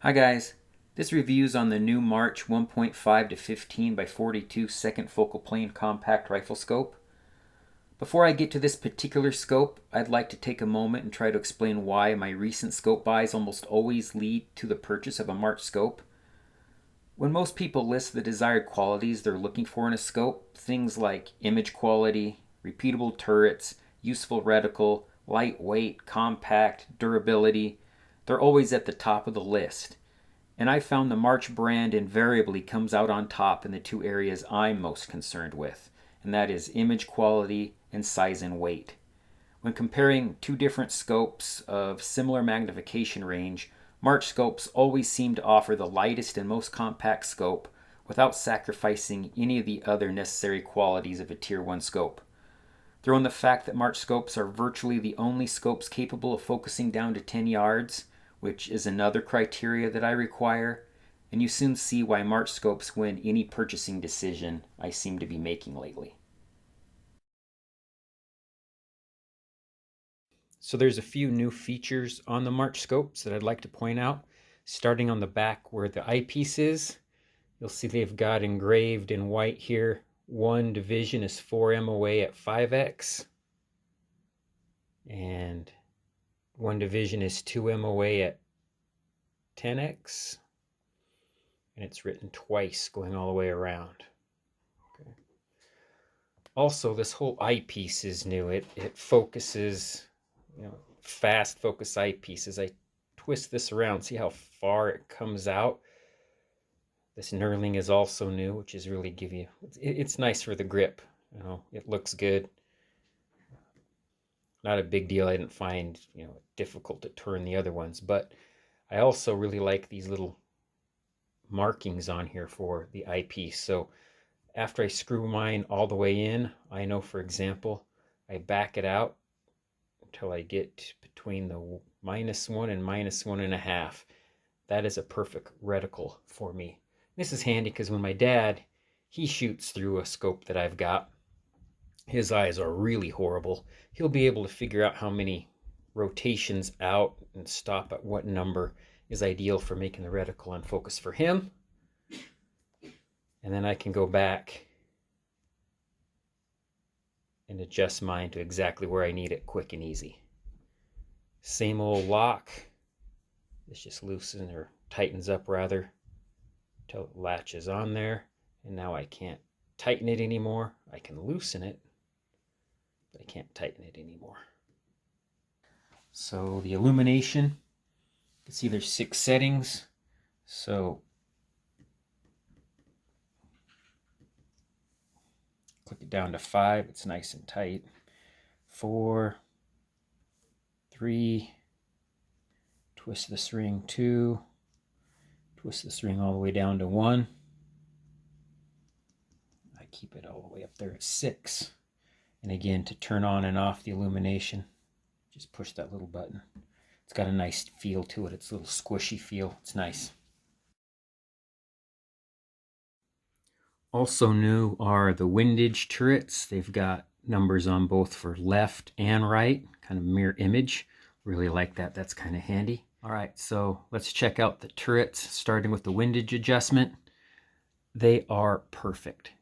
Hi guys, this review is on the new March 1.5 to 15 by 42 second focal plane compact rifle scope. Before I get to this particular scope, I'd like to take a moment and try to explain why my recent scope buys almost always lead to the purchase of a March scope. When most people list the desired qualities they're looking for in a scope, things like image quality, repeatable turrets, useful reticle, lightweight, compact, durability, they're always at the top of the list. And I found the March brand invariably comes out on top in the two areas I'm most concerned with, and that is image quality and size and weight. When comparing two different scopes of similar magnification range, March scopes always seem to offer the lightest and most compact scope without sacrificing any of the other necessary qualities of a Tier 1 scope. Throw in the fact that March scopes are virtually the only scopes capable of focusing down to 10 yards, which is another criteria that I require, and you soon see why March scopes win any purchasing decision I seem to be making lately. So there's a few new features on the March scopes that I'd like to point out. Starting on the back where the eyepiece is, you'll see they've got engraved in white here, one division is 4 MOA at 5x, and one division is 2 MOA at 10x, and it's written twice going all the way around. Okay. Also, this whole eyepiece is new. It focuses, fast focus eyepiece. As I twist this around, see how far it comes out. This knurling is also new, which is really it's nice for the grip. It looks good. Not a big deal. I didn't find difficult to turn the other ones, but I also really like these little markings on here for the eyepiece. So after I screw mine all the way in, I know, for example, I back it out until I get between the -1 and -1.5. That is a perfect reticle for me. This is handy because when my dad, he shoots through a scope that I've got, his eyes are really horrible. He'll be able to figure out how many rotations out and stop at what number is ideal for making the reticle on focus for him. And then I can go back and adjust mine to exactly where I need it, quick and easy. Same old lock. This just loosens or tightens up rather until it latches on there. And now I can't tighten it anymore. I can loosen it, but I can't tighten it anymore. So the illumination, you can see there's 6 settings. So click it down to 5, it's nice and tight. 4, 3, twist this ring 2, twist this ring all the way down to 1. I keep it all the way up there at 6. And again, to turn on and off the illumination, just push that little button. It's got a nice feel to it. It's a little squishy feel. It's nice. Also new are the windage turrets. They've got numbers on both for left and right, kind of mirror image. Really like that. That's kind of handy. All right, so let's check out the turrets, starting with the windage adjustment. They are perfect.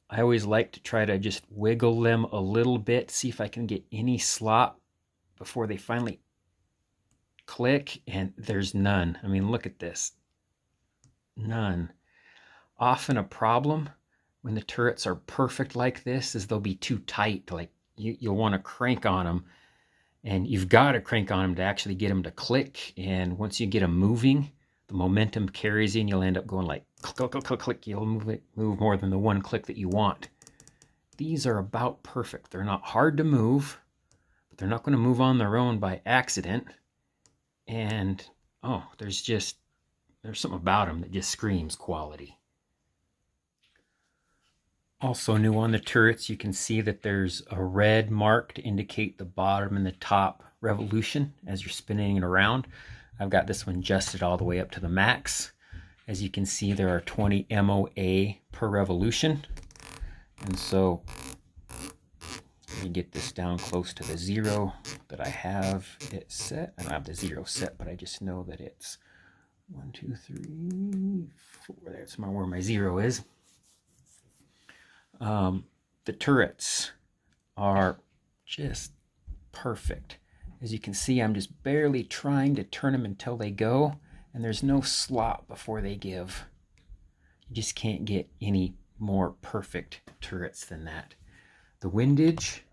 I always like to try to just wiggle them a little bit, see if I can get any slop before they finally click, and there's none. I mean, look at this. None. Often a problem when the turrets are perfect like this is they'll be too tight. Like you'll want to crank on them, and you've got to crank on them to actually get them to click. And once you get them moving, the momentum carries in. You'll end up going like click, click, click, click, click. You'll move more than the one click that you want. These are about perfect. They're not hard to move, but they're not going to move on their own by accident. And there's something about them that just screams quality. Also new on the turrets, you can see that there's a red mark to indicate the bottom and the top revolution as you're spinning it around. I've got this one adjusted all the way up to the max. As you can see, there are 20 MOA per revolution. And so let me get this down close to the 0 that I have it set. I don't have the 0 set, but I just know that it's 1, 2, 3, 4. That's where my 0 is. The turrets are just perfect. As you can see, I'm just barely trying to turn them until they go, and there's no slop before they give. You just can't get any more perfect turrets than that. The windage,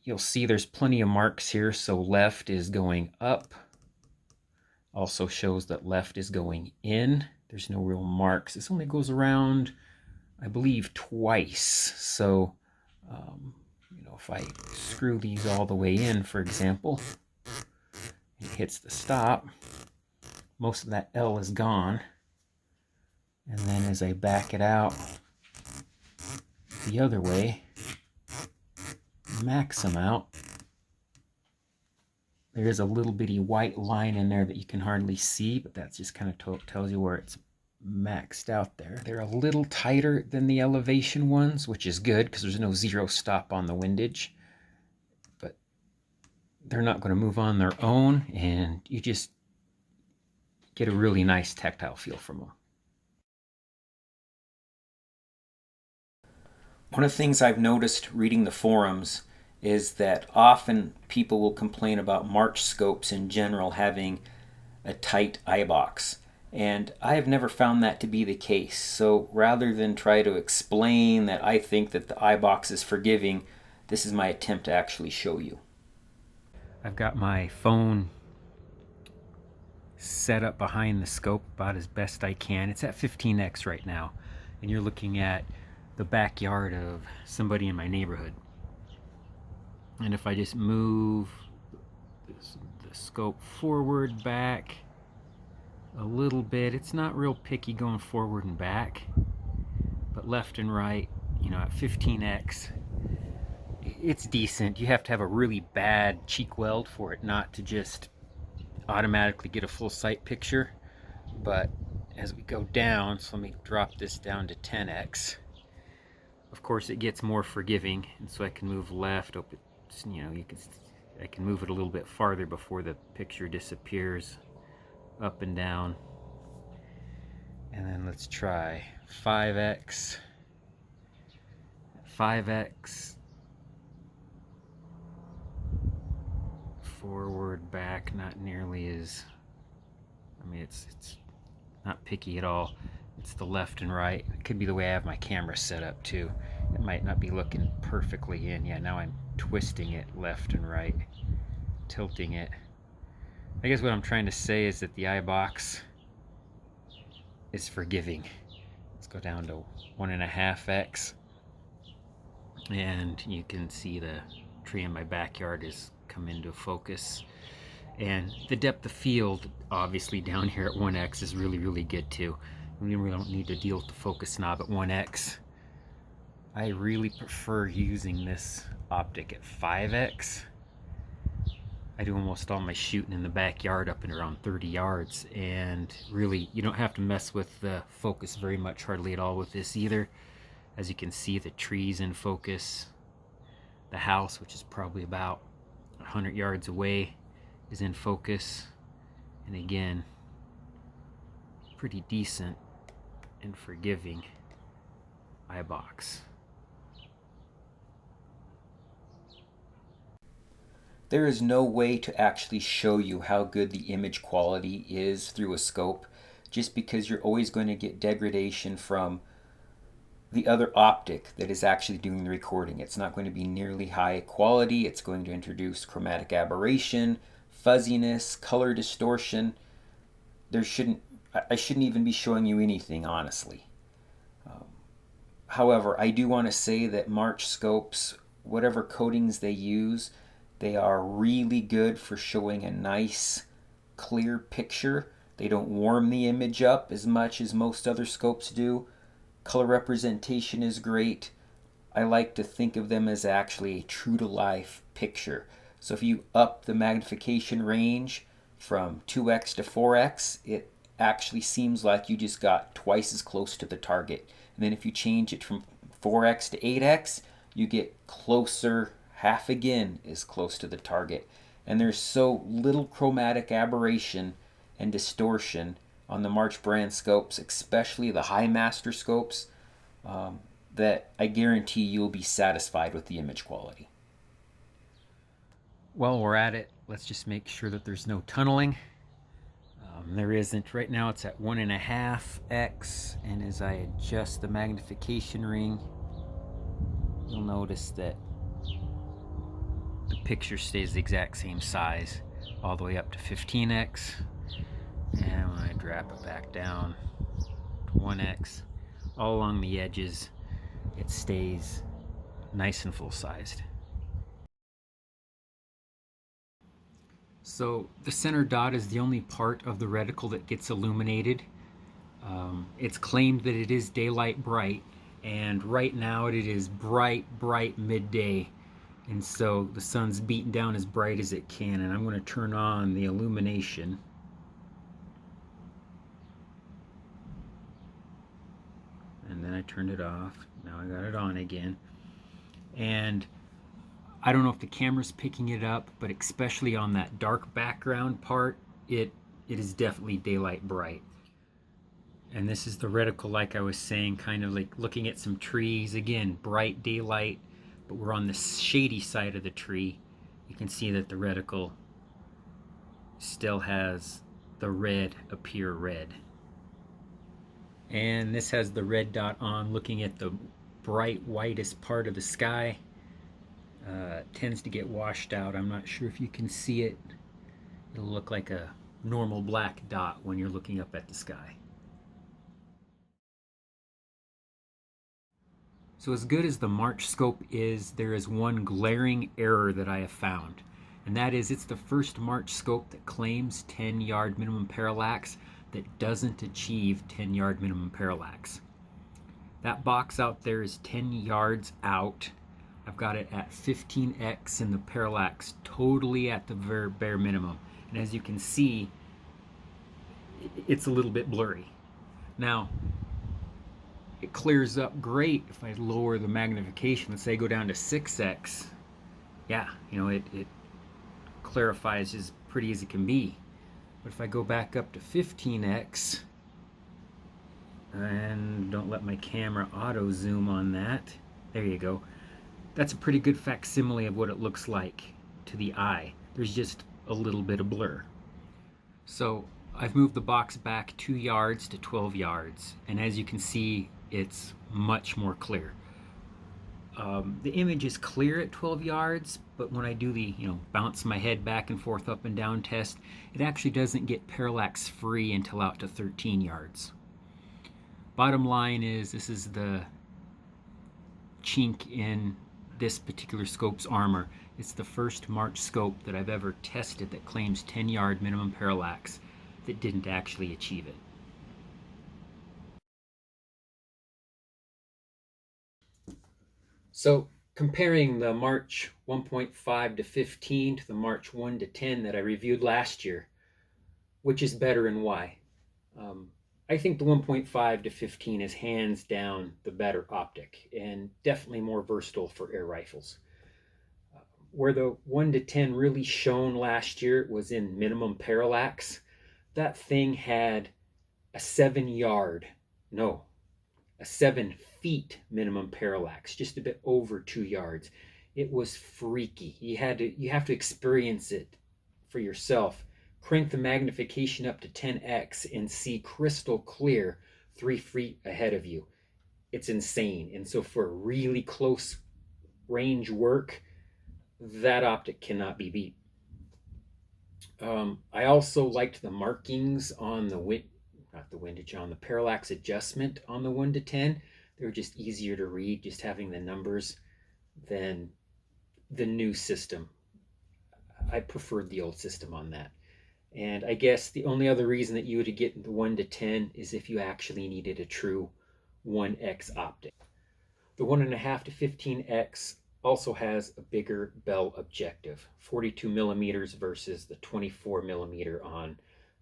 you'll see there's plenty of marks here, so left is going up. Also shows that left is going in. There's no real marks. This only goes around, I believe, twice. So, if I screw these all the way in, for example, it hits the stop, most of that L is gone. And then as I back it out the other way, max them out, there is a little bitty white line in there that you can hardly see, but that just kind of tells you where it's maxed out there. They're a little tighter than the elevation ones, which is good because there's no 0 stop on the windage. But they're not going to move on their own, and you just get a really nice tactile feel from them. One of the things I've noticed reading the forums is that often people will complain about March scopes in general having a tight eye box. And I have never found that to be the case. So rather than try to explain that I think that the eye box is forgiving, this is my attempt to actually show you. I've got my phone set up behind the scope about as best I can. It's at 15x right now, and you're looking at the backyard of somebody in my neighborhood. And if I just move the scope forward, back a little bit, it's not real picky going forward and back, but left and right, at 15x, it's decent. You have to have a really bad cheek weld for it not to just automatically get a full sight picture. But as we go down, so let me drop this down to 10x. Of course, it gets more forgiving, and so I can move left. I can move it a little bit farther before the picture disappears, up and down. And then let's try 5x, 5x, forward, back, not nearly as, it's not picky at all. It's the left and right. It could be the way I have my camera set up too. It might not be looking perfectly in. Yeah, now I'm twisting it left and right, tilting it. I guess what I'm trying to say is that the eye box is forgiving. Let's go down to 1.5x, and you can see the tree in my backyard has come into focus. And the depth of field, obviously down here at 1x, is really, really good too. We don't need to deal with the focus knob at 1x. I really prefer using this optic at 5x. I do almost all my shooting in the backyard up and around 30 yards, and really you don't have to mess with the focus very much, hardly at all with this either. As you can see, the trees in focus. The house, which is probably about 100 yards away, is in focus. And again, pretty decent and forgiving eye box. There is no way to actually show you how good the image quality is through a scope, just because you're always going to get degradation from the other optic that is actually doing the recording. It's not going to be nearly high quality. It's going to introduce chromatic aberration, fuzziness, color distortion. I shouldn't even be showing you anything, honestly. However, I do want to say that March scopes, whatever coatings they use, they are really good for showing a nice, clear picture. They don't warm the image up as much as most other scopes do. Color representation is great. I like to think of them as actually a true-to-life picture. So if you up the magnification range from 2x to 4x, it actually seems like you just got twice as close to the target. And then if you change it from 4x to 8x, you get closer, half again as close to the target. And there's so little chromatic aberration and distortion on the March brand scopes, especially the high master scopes, that I guarantee you'll be satisfied with the image quality. While we're at it, let's just make sure that there's no tunneling. There isn't. Right now it's at 1.5x, and as I adjust the magnification ring, you'll notice that the picture stays the exact same size all the way up to 15x, and when I drop it back down to 1x, all along the edges it stays nice and full-sized. So the center dot is the only part of the reticle that gets illuminated. It's claimed that it is daylight bright, and right now it is bright midday, and so the sun's beating down as bright as it can, and I'm going to turn on the illumination. And then I turned it off. Now I got it on again. And I don't know if the camera's picking it up, but especially on that dark background part, it is definitely daylight bright. And this is the reticle, like I was saying, kind of like looking at some trees. Again, bright daylight, but we're on the shady side of the tree. You can see that the reticle still has the red appear red. And this has the red dot on, looking at the bright whitest part of the sky. Tends to get washed out. I'm not sure if you can see it. It'll look like a normal black dot when you're looking up at the sky. So as good as the March scope is, there is one glaring error that I have found, and that is it's the first March scope that claims 10-yard minimum parallax that doesn't achieve 10-yard minimum parallax. That box out there is 10 yards out. I've got it at 15x and the parallax totally at the very bare minimum. And as you can see, it's a little bit blurry. Now, it clears up great if I lower the magnification. Let's say go down to 6x. Yeah, you know, it clarifies as pretty as it can be. But if I go back up to 15x, and don't let my camera auto zoom on that, there you go. That's a pretty good facsimile of what it looks like to the eye. There's just a little bit of blur. So I've moved the box back 2 yards to 12 yards, and as you can see, it's much more clear. The image is clear at 12 yards, but when I do the, bounce my head back and forth up and down test, it actually doesn't get parallax free until out to 13 yards. Bottom line is, this is the chink in this particular scope's armor. It's the first March scope that I've ever tested that claims 10-yard minimum parallax that didn't actually achieve it. So comparing the March 1.5 to 15 to the March 1 to 10 that I reviewed last year, which is better and why? I think the 1.5 to 15 is hands down the better optic and definitely more versatile for air rifles. Where the 1 to 10 really shone last year was in minimum parallax. That thing had a 7 feet minimum parallax, just a bit over 2 yards. It was freaky. You have to experience it for yourself. Crank the magnification up to 10x and see crystal clear 3 feet ahead of you. It's insane. And so for really close range work, that optic cannot be beat. I also liked the markings on the on the parallax adjustment on the 1 to 10. They were just easier to read, just having the numbers, than the new system. I preferred the old system on that. And I guess the only other reason that you would get the 1 to 10 is if you actually needed a true 1x optic. The 1.5 to 15x also has a bigger Bell objective, 42 millimeters versus the 24 millimeter on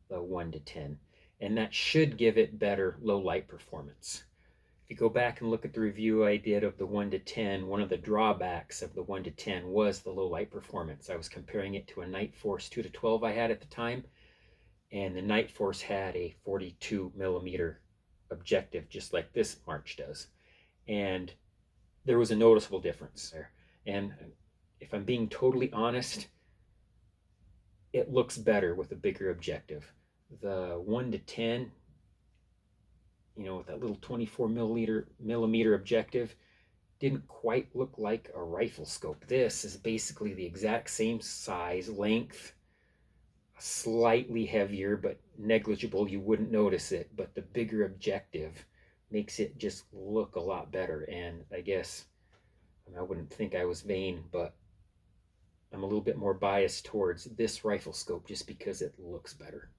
the 1 to 10. And that should give it better low light performance. If you go back and look at the review I did of the 1 to 10, one of the drawbacks of the 1 to 10 was the low light performance. I was comparing it to a Night Force 2 to 12 I had at the time, and the Night Force had a 42 millimeter objective, just like this March does. And there was a noticeable difference there. And if I'm being totally honest, it looks better with a bigger objective. The 1 to 10, with that little 24 millimeter objective, didn't quite look like a rifle scope. This is basically the exact same size, length, slightly heavier, but negligible. You wouldn't notice it, but the bigger objective makes it just look a lot better. And I guess, I wouldn't think I was vain, but I'm a little bit more biased towards this rifle scope just because it looks better.